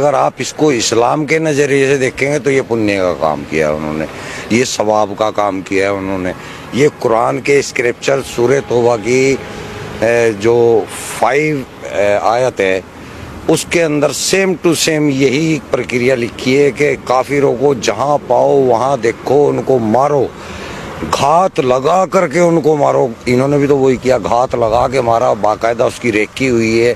अगर आप इसको इस्लाम के नज़रिए से देखेंगे तो ये पुण्य का काम किया है उन्होंने, ये सवाब का काम किया है उन्होंने। ये कुरान के स्क्रिप्चर सूरह तौबा की जो 5 आयत है उसके अंदर सेम टू सेम यही प्रक्रिया लिखी है कि काफिरों को जहाँ पाओ वहाँ देखो, उनको मारो, घात लगा करके उनको मारो। इन्होंने भी तो वही किया, घात लगा के मारा, बाकायदा उसकी रेकी हुई है।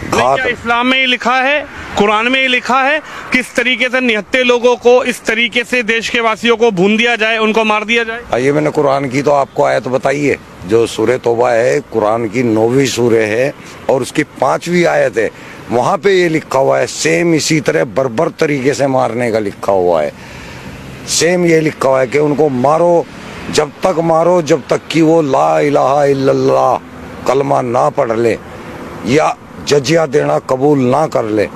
क्या इस्लाम में ये लिखा है, कुरान में ये लिखा है किस तरीके से निहत्थे लोगों को इस तरीके से देश के वासियों को भून दिया जाए, उनको मार दिया जाए? आइए, मैंने कुरान की तो आपको आयत बताई है, जो सूरह तौबा है कुरान की 9वीं सूरह है और उसकी 5वीं आयत है, वहाँ पे ये लिखा हुआ है। सेम इसी तरह बर्बर तरीके से मारने का लिखा हुआ है। सेम ये लिखा हुआ है कि उनको मारो, जब तक मारो जब तक कि वो ला इलाहा इल्लल्लाह कलमा ना पढ़ ले या जजिया देना कबूल ना कर ले,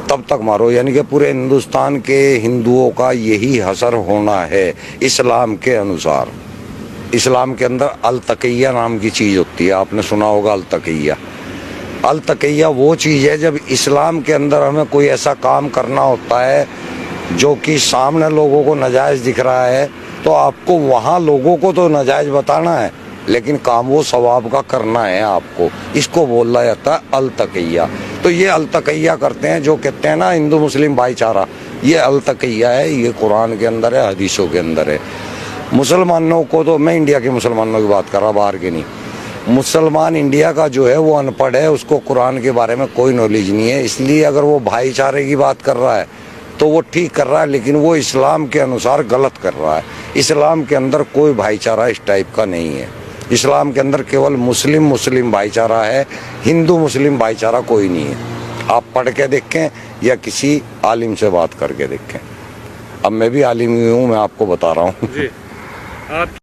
तब तक मारो। यानी कि पूरे हिंदुस्तान के हिंदुओं का यही हसर होना है इस्लाम के अनुसार। इस्लाम के अंदर अल तक़िया नाम की चीज़ होती है, आपने सुना होगा अल तक़िया। अल तक़िया वो चीज़ है जब इस्लाम के अंदर हमें कोई ऐसा काम करना होता है जो कि सामने लोगों को नाजायज़ दिख रहा है, तो आपको वहाँ लोगों को तो नाजायज़ बताना है, लेकिन काम वो सवाब का करना है आपको। इसको बोला जाता है अल तक़िया। तो ये अल तक़िया करते हैं, जो कहते हैं ना हिंदू मुस्लिम भाईचारा, ये अल तक़िया है, ये कुरान के अंदर है, हदीसों के अंदर है। मुसलमानों को तो, मैं इंडिया के मुसलमानों की बात कर रहा, बाहर के नहीं। मुसलमान इंडिया का जो है वो अनपढ़ है, उसको कुरान के बारे में कोई नॉलेज नहीं है, इसलिए अगर वो भाईचारे की बात कर रहा है तो वो ठीक कर रहा है, लेकिन वो इस्लाम के अनुसार गलत कर रहा है। इस्लाम के अंदर कोई भाईचारा इस टाइप का नहीं है। इस्लाम के अंदर केवल मुस्लिम मुस्लिम भाईचारा है, हिंदू मुस्लिम भाईचारा कोई नहीं है। आप पढ़ के देखें या किसी आलिम से बात करके देखें। अब मैं भी आलिम ही हूँ, मैं आपको बता रहा हूँ।